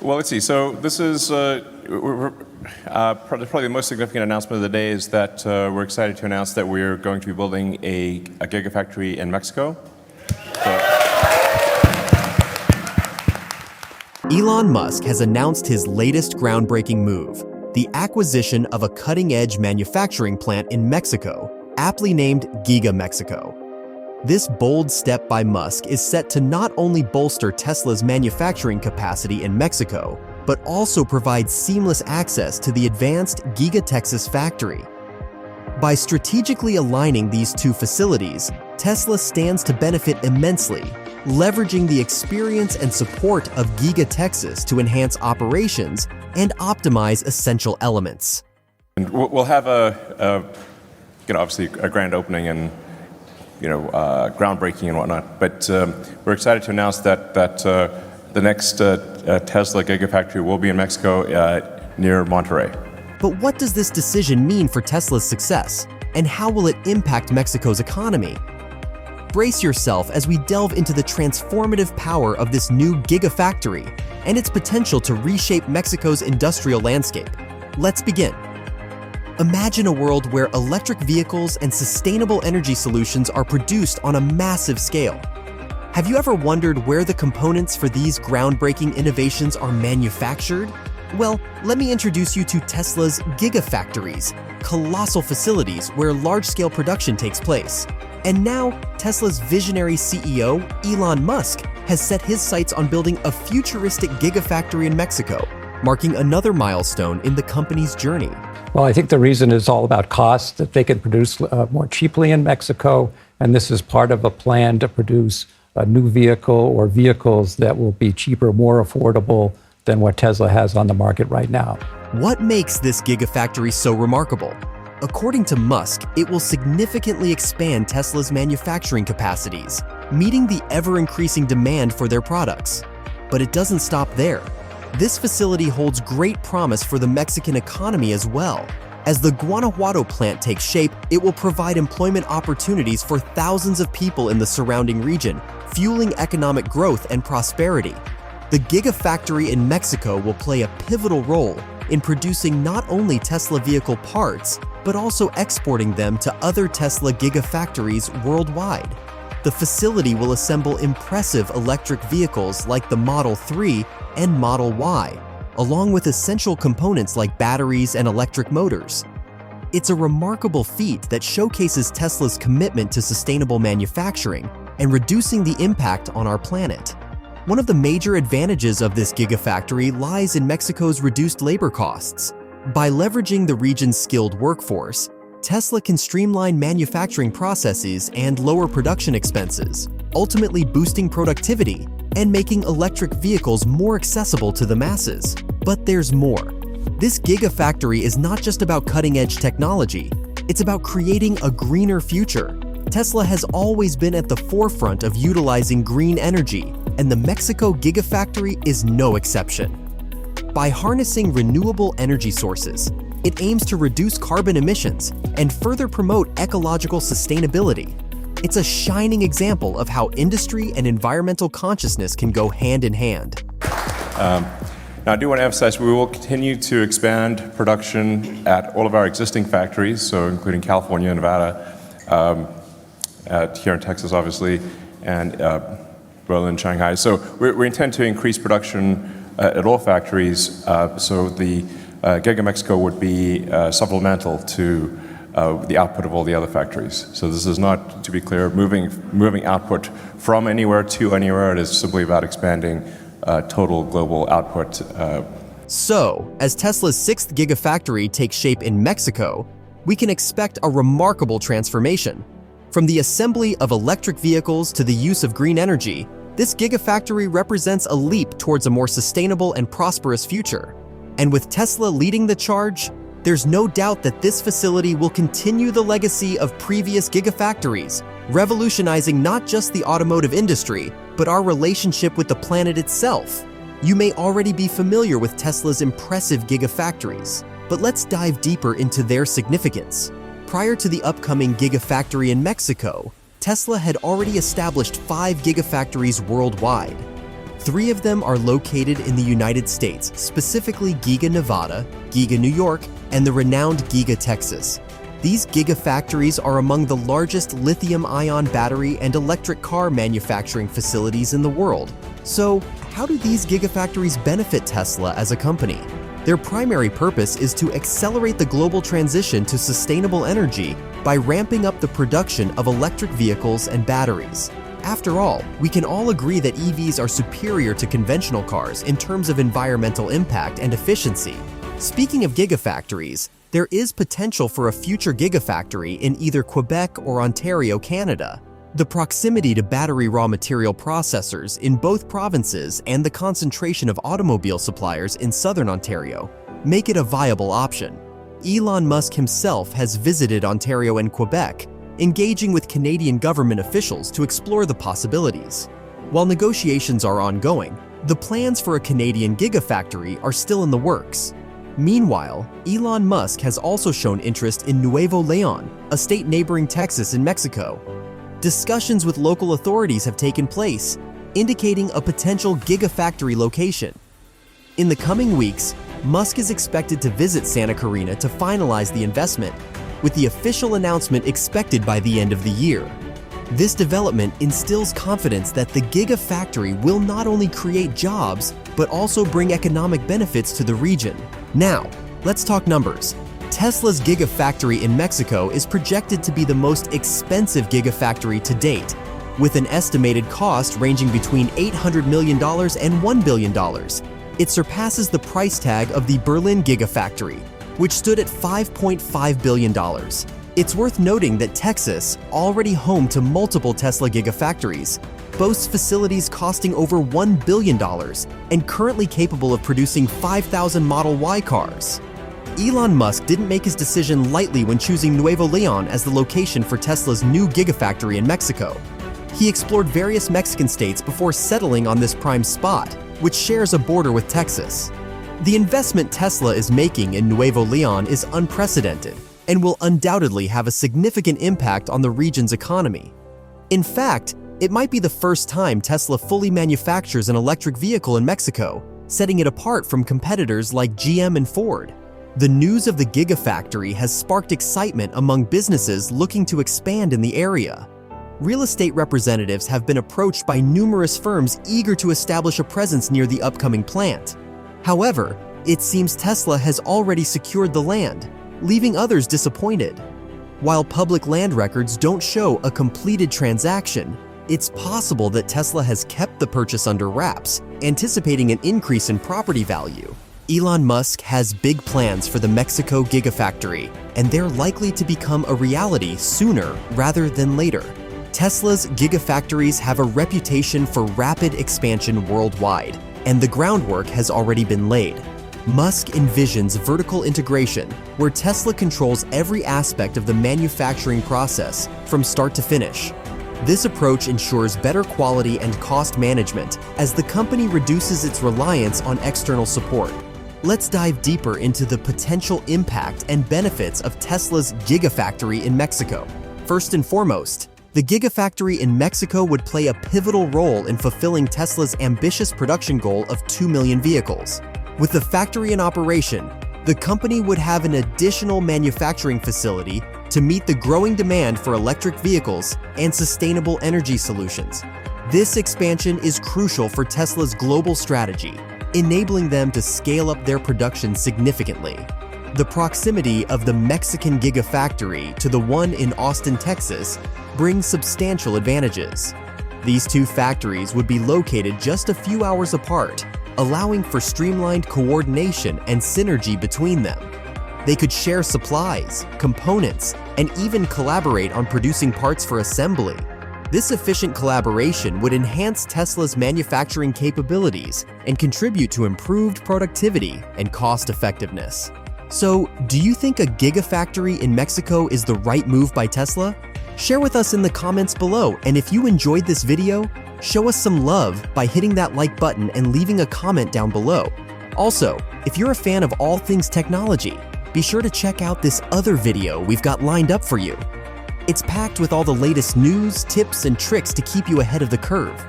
Well, let's see. So this is probably the most significant announcement of the day is that we're excited to announce that we're going to be building a Gigafactory in Mexico. Elon Musk has announced his latest groundbreaking move, the acquisition of a cutting-edge manufacturing plant in Mexico, aptly named Giga-Mexico. This bold step by Musk is set to not only bolster Tesla's manufacturing capacity in Mexico, but also provide seamless access to the advanced Giga Texas factory. By strategically aligning these two facilities, Tesla stands to benefit immensely, leveraging the experience and support of Giga Texas to enhance operations and optimize essential elements. And we'll have obviously a grand opening and groundbreaking and whatnot. But we're excited to announce that the next Tesla Gigafactory will be in Mexico near Monterrey. But what does this decision mean for Tesla's success, and how will it impact Mexico's economy? Brace yourself as we delve into the transformative power of this new Gigafactory and its potential to reshape Mexico's industrial landscape. Let's begin. Imagine a world where electric vehicles and sustainable energy solutions are produced on a massive scale. Have you ever wondered where the components for these groundbreaking innovations are manufactured? Well, let me introduce you to Tesla's Gigafactories, colossal facilities where large-scale production takes place. And now, Tesla's visionary CEO, Elon Musk, has set his sights on building a futuristic Gigafactory in Mexico, marking another milestone in the company's journey. Well, I think the reason is all about cost, that they can produce more cheaply in Mexico, and this is part of a plan to produce a new vehicle or vehicles that will be cheaper, more affordable than what Tesla has on the market right now. What makes this Gigafactory so remarkable? According to Musk, it will significantly expand Tesla's manufacturing capacities, meeting the ever-increasing demand for their products. But it doesn't stop there. This facility holds great promise for the Mexican economy as well. As the Guanajuato plant takes shape, it will provide employment opportunities for thousands of people in the surrounding region, fueling economic growth and prosperity. The Gigafactory in Mexico will play a pivotal role in producing not only Tesla vehicle parts, but also exporting them to other Tesla Gigafactories worldwide. The facility will assemble impressive electric vehicles like the Model 3 and Model Y, along with essential components like batteries and electric motors. It's a remarkable feat that showcases Tesla's commitment to sustainable manufacturing and reducing the impact on our planet. One of the major advantages of this Gigafactory lies in Mexico's reduced labor costs. By leveraging the region's skilled workforce, Tesla can streamline manufacturing processes and lower production expenses, ultimately boosting productivity and making electric vehicles more accessible to the masses. But there's more. This Gigafactory is not just about cutting-edge technology, it's about creating a greener future. Tesla has always been at the forefront of utilizing green energy, and the Mexico Gigafactory is no exception. By harnessing renewable energy sources, it aims to reduce carbon emissions and further promote ecological sustainability. It's a shining example of how industry and environmental consciousness can go hand in hand. Now, I do want to emphasize we will continue to expand production at all of our existing factories, so including California, Nevada, here in Texas, obviously, and Berlin, Shanghai. So we intend to increase production at all factories, so the Giga Mexico would be supplemental to the output of all the other factories. So this is not, to be clear, moving output from anywhere to anywhere. It is simply about expanding total global output. So, as Tesla's 6th Gigafactory takes shape in Mexico, we can expect a remarkable transformation. From the assembly of electric vehicles to the use of green energy, this Gigafactory represents a leap towards a more sustainable and prosperous future. And with Tesla leading the charge, there's no doubt that this facility will continue the legacy of previous Gigafactories, revolutionizing not just the automotive industry, but our relationship with the planet itself. You may already be familiar with Tesla's impressive Gigafactories, but let's dive deeper into their significance. Prior to the upcoming Gigafactory in Mexico, Tesla had already established 5 Gigafactories worldwide. 3 of them are located in the United States, specifically Giga, Nevada, Giga, New York, and the renowned Giga, Texas. These gigafactories are among the largest lithium-ion battery and electric car manufacturing facilities in the world. So, how do these gigafactories benefit Tesla as a company? Their primary purpose is to accelerate the global transition to sustainable energy by ramping up the production of electric vehicles and batteries. After all, we can all agree that EVs are superior to conventional cars in terms of environmental impact and efficiency. Speaking of gigafactories, there is potential for a future gigafactory in either Quebec or Ontario, Canada. The proximity to battery raw material processors in both provinces and the concentration of automobile suppliers in southern Ontario make it a viable option. Elon Musk himself has visited Ontario and Quebec, engaging with Canadian government officials to explore the possibilities. While negotiations are ongoing, the plans for a Canadian gigafactory are still in the works. Meanwhile, Elon Musk has also shown interest in Nuevo León, a state neighboring Texas in Mexico. Discussions with local authorities have taken place, indicating a potential gigafactory location. In the coming weeks, Musk is expected to visit Santa Clarita to finalize the investment, with the official announcement expected by the end of the year. This development instills confidence that the Gigafactory will not only create jobs, but also bring economic benefits to the region. Now, let's talk numbers. Tesla's Gigafactory in Mexico is projected to be the most expensive Gigafactory to date, with an estimated cost ranging between $800 million and $1 billion. It surpasses the price tag of the Berlin Gigafactory, which stood at $5.5 billion. It's worth noting that Texas, already home to multiple Tesla Gigafactories, boasts facilities costing over $1 billion and currently capable of producing 5,000 Model Y cars. Elon Musk didn't make his decision lightly when choosing Nuevo León as the location for Tesla's new Gigafactory in Mexico. He explored various Mexican states before settling on this prime spot, which shares a border with Texas. The investment Tesla is making in Nuevo León is unprecedented and will undoubtedly have a significant impact on the region's economy. In fact, it might be the first time Tesla fully manufactures an electric vehicle in Mexico, setting it apart from competitors like GM and Ford. The news of the Gigafactory has sparked excitement among businesses looking to expand in the area. Real estate representatives have been approached by numerous firms eager to establish a presence near the upcoming plant. However, it seems Tesla has already secured the land, leaving others disappointed. While public land records don't show a completed transaction, it's possible that Tesla has kept the purchase under wraps, anticipating an increase in property value. Elon Musk has big plans for the Mexico Gigafactory, and they're likely to become a reality sooner rather than later. Tesla's Gigafactories have a reputation for rapid expansion worldwide, and the groundwork has already been laid. Musk envisions vertical integration, where Tesla controls every aspect of the manufacturing process from start to finish. This approach ensures better quality and cost management as the company reduces its reliance on external support. Let's dive deeper into the potential impact and benefits of Tesla's Gigafactory in Mexico. First and foremost, the Gigafactory in Mexico would play a pivotal role in fulfilling Tesla's ambitious production goal of 2 million vehicles. With the factory in operation, the company would have an additional manufacturing facility to meet the growing demand for electric vehicles and sustainable energy solutions. This expansion is crucial for Tesla's global strategy, enabling them to scale up their production significantly. The proximity of the Mexican Gigafactory to the one in Austin, Texas, brings substantial advantages. These two factories would be located just a few hours apart, allowing for streamlined coordination and synergy between them. They could share supplies, components, and even collaborate on producing parts for assembly. This efficient collaboration would enhance Tesla's manufacturing capabilities and contribute to improved productivity and cost effectiveness. So, do you think a Gigafactory in Mexico is the right move by Tesla? Share with us in the comments below, and if you enjoyed this video, show us some love by hitting that like button and leaving a comment down below. Also, if you're a fan of all things technology, be sure to check out this other video we've got lined up for you. It's packed with all the latest news, tips, and tricks to keep you ahead of the curve.